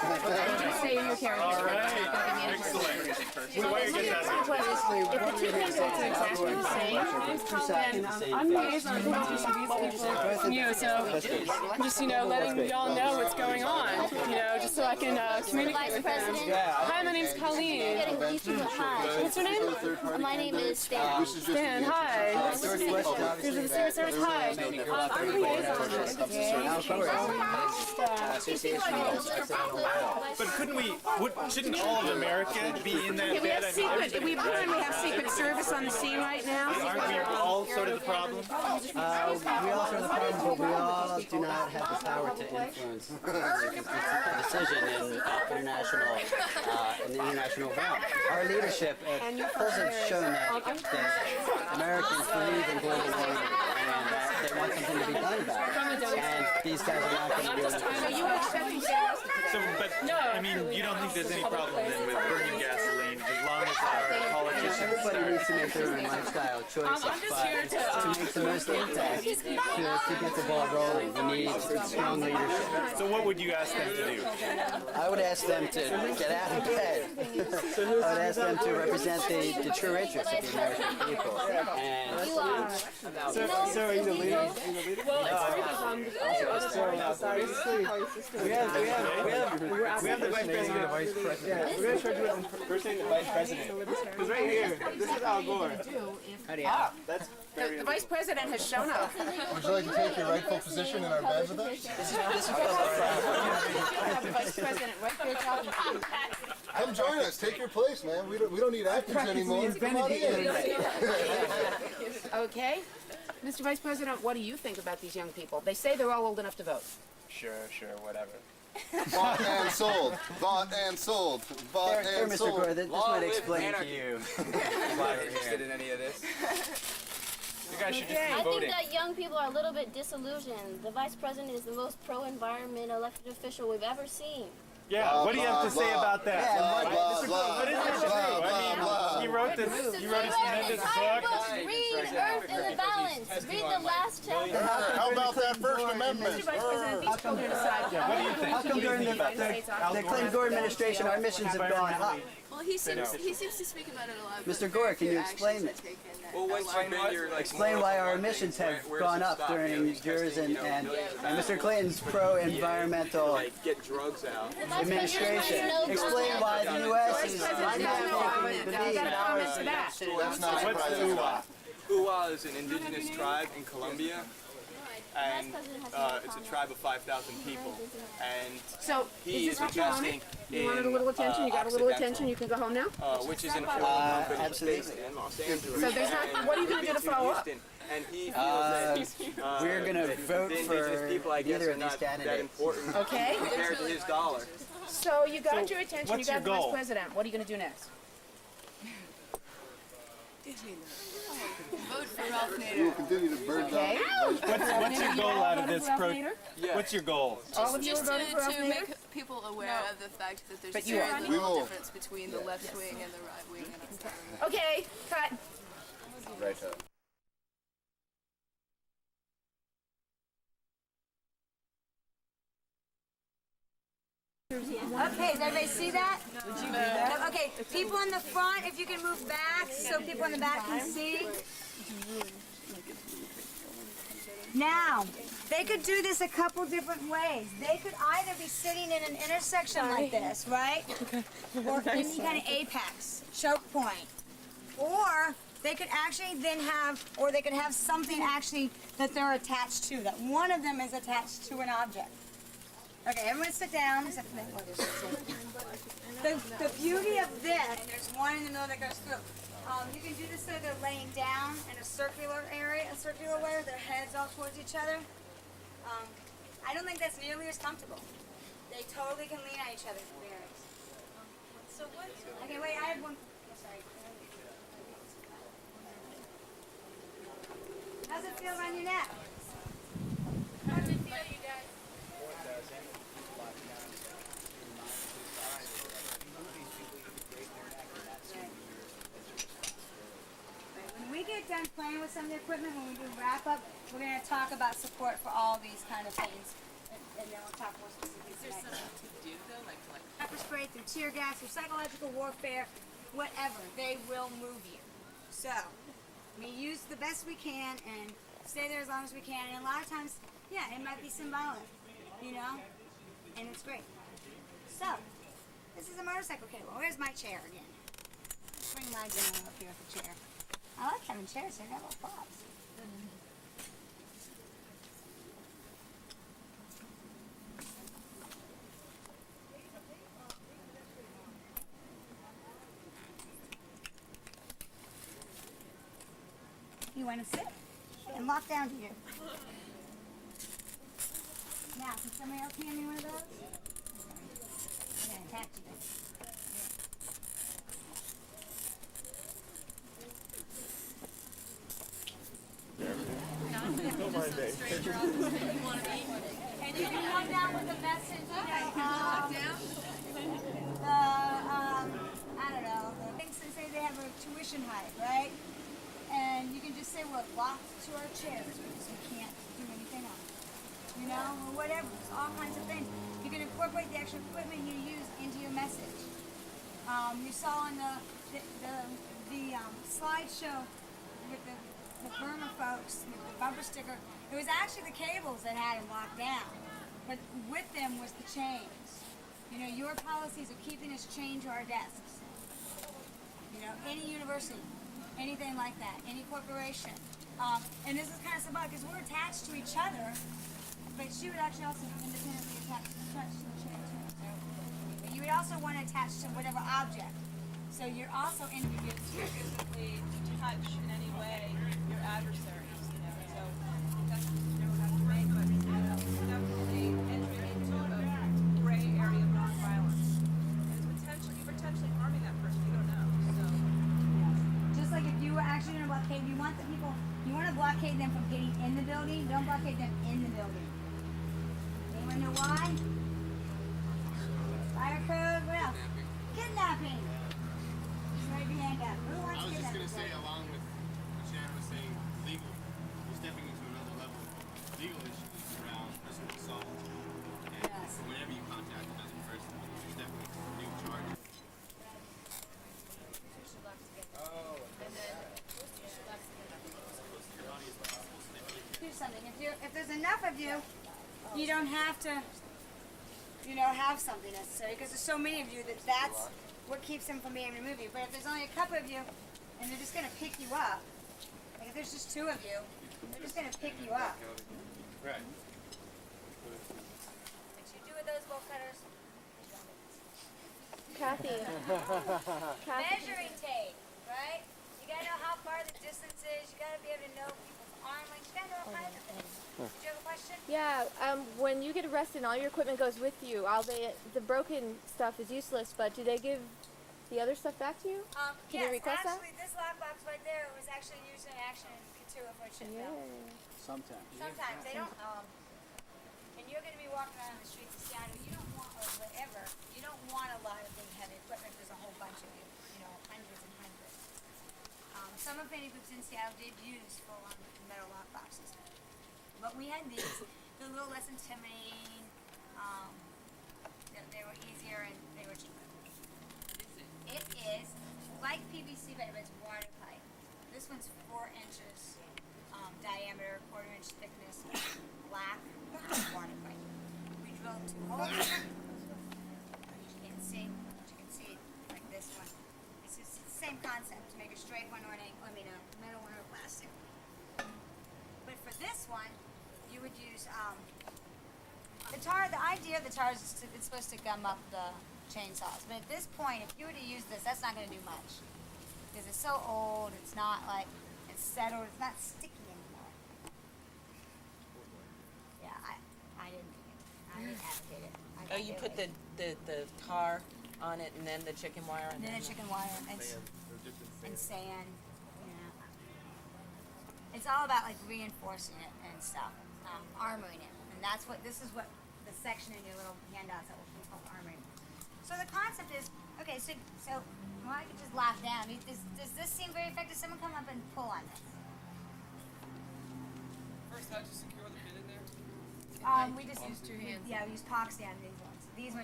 Say your character. All right. Excellent. So why are you just asking? If the two things are exactly the same, then I'm liaison to these people, you, so just, letting y'all know what's going on, just so I can communicate with them. Hi, my name's Colleen. What's your name? My name is Stan. Stan, hi. Here's the Secret Service, hi. I'm liaison to But shouldn't all of America be in that bed? We have Secret Service on the scene right now. Aren't we all sort of the problem? We all sort of the problem, but we all do not have the power to influence the decision in the international realm. Our leadership at polls have shown that Americans believe in global order and that they want something to be done about it. And these guys are not going to do anything. You don't think there's any problem then with burning gasoline as long as our politicians... Everybody needs to make their own lifestyle choices, but to make the most impact, to get the ball rolling, we need strong leadership. So what would you ask them to do? I would ask them to get out of bed. I would ask them to represent the true interests of the American people. And So are you the leader? We have the vice president. Yeah, we're going to try to do it first name the vice president. Because right here, this is Al Gore. That's The Vice President has shown up. Would you like to take your rightful position in our bed with us? The Vice President right there talking to you. Come join us. Take your place, man. We don't need actors anymore. Come on in. Okay. Mr. Vice President, what do you think about these young people? They say they're all old enough to vote. Sure, whatever. Bought and sold. Bought and sold. Bought there, and Mr. sold. Gore, this might explain to you why we're Interested here. in any of this? You guys should just I be think voting. that young people are a little bit disillusioned. The Vice President is the most pro-environment elected official we've ever seen. Yeah, what do you have to say about that? Blah, blah, blah. But isn't it true? I mean, he wrote this tremendous book. Read Earth in the Balance. Read the last chapter. How about that First Amendment? Mr. Vice President, these children decide. What do you think? How come during the Clinton-Gore administration our emissions have gone up? Well, he seems to speak about it a lot. Mr. Gore, can you explain it? Well, once you've been your Explain why our emissions have gone up during yours and Mr. Clinton's pro-environmental get drugs out. administration. Explain why the U.S. is not taking the lead. That's not surprising. Uwa is an indigenous tribe in Colombia, and it's a tribe of 5,000 people. And So, he is is this what you wanted? investing You wanted a in little attention? You got a little attention? You can go home now? which is an oil company absolutely. based in Los Angeles. So there's not, what are you going to do to follow up? And he feels that We're going to vote the for indigenous people, I guess, neither are of these not that candidates. important Okay. compared to his dollar. So you got your attention, you what's got your the Vice goal? President. What are you going to do next? Vote for Ralph We Nader. will continue to burn Okay. down. What's your goal out of this? Yeah. What's your goal? All of you are Just voting for Ralph to Nader? make people aware of the fact that there's But a you very are. We little will. difference between the left wing and the right wing in our government. Okay, cut. Right up. Okay, does everybody see that? Okay, people in the front, if you can move back so people in the back can see. Now, they could do this a couple different ways. They could either be sitting in an intersection like this, right? Or any kind of apex, choke point. Or they could actually then have, or they could have something actually that they're attached to, that one of them is attached to an object. Okay, everyone sit down. Except for the beauty of this, there's one in the middle that goes through. You can do this so they're laying down in a circular area, a circular way, with their heads all towards each other. I don't think that's nearly as comfortable. They totally can lean on each other for bearings. So what? Okay, wait, I have one. Oh, sorry. How's it feel around your neck? How does it feel, you guys? When we get done playing with some of the equipment, when we do wrap up, we're going to talk about support for all these kind of things, and then we'll talk more specifically. Is there something to do though, like through tear gas, through psychological warfare, whatever. They will move you. So, we use the best we can and stay there as long as we can. And a lot of times, yeah, it might be symbolic, you know? And it's great. So, this is a motorcycle cable. Where's my chair again? Let's bring my demo up here with the chair. I like having chairs here. They got little props. You want to sit and lock down to you. Now, can somebody else hand me one of those? I'm going to attach you. And you can come down with a message, I don't know, the things that say they have a tuition hike, right? And you can just say we're locked to our chairs because we can't do anything else. You know, or whatever. There's all kinds of things. You can incorporate the actual equipment you use into your message. You saw on the slideshow with the Burma folks with the bumper sticker, it was actually the cables that had them locked down. But with them was the chains. You know, your policies are keeping us chained to our desks. You know, any university, anything like that, any corporation. And this is kind of symbolic because we're attached to each other, but she would actually also be independently attached to the chair too. But you would also want to attach to whatever object. So you're also in. You physically touch in any way your adversaries, you know. So that's what you don't have to make, but definitely entering into a gray area of nonviolence. And you're potentially harming that person. You don't know. So just like if you were actually going to blockade, you want to blockade them from getting in the building. Don't blockade them in the building. Anyone know why? Fire code. What else? Kidnapping. Right behind that. Who wants I was just kidnapping? going to say, along with what Shannon was saying, legal, we're stepping into another level. Legal issues around personal assault. And Yes. whenever you contact another person, you're stepping into a new charge. Do something. If there's enough of you, you don't have to, you know, have something necessarily because there's so many of you that's what keeps them from being able to move you. But if there's only a couple of you, and they're just going to pick you up, like if there's just two of you, they're just going to pick you up. Right. What you do with those bolt cutters? Kathy. Measuring tape, right? You got to know how far the distance is. You got to be able to know people's arm length. You got to know all kinds of things. Do you have a question? Yeah, when you get arrested and all your equipment goes with you, the broken stuff is useless, but do they give the other stuff back to you? Can you request that? Actually, this lockbox right there was actually used in action in Katua for a ship bill. Sometimes. Sometimes they don't, and you're going to be walking around the streets of Seattle, you don't want, or whatever, you don't want a lot of big heavy equipment. There's a whole bunch of you know, hundreds and hundreds. Some of Fanny Groups in Seattle did use full-on metal lockboxes. But we had these. They're a little less intimidating. They were easier and they were cheaper. It is like PVC, but it's watertight. This one's 4 inches diameter, 1/4 inch thickness, black, watertight. We drilled 2 holes. As you can see, like this one. It's just the same concept. To make a straight one or a metal one or plastic. But for this one, you would use the tar. The idea of the tar is it's supposed to gum up the chainsaws. But at this point, if you were to use this, that's not going to do much because it's so old. It's not like it's settled. It's not sticky anymore. Yeah, I didn't advocate it. oh, you put the tar on it and then the chicken wire and then the chicken wire and sand. It's all about like reinforcing it and stuff, armoring it, and this is what the section in your little handouts that will be called armoring. So the concept is okay. So well, I could just laugh down. Does this seem very effective? Someone come up and pull on this. First, how'd you secure the pin in there? We just used 2 hands. Yeah, we used epoxy on these ones. These ones.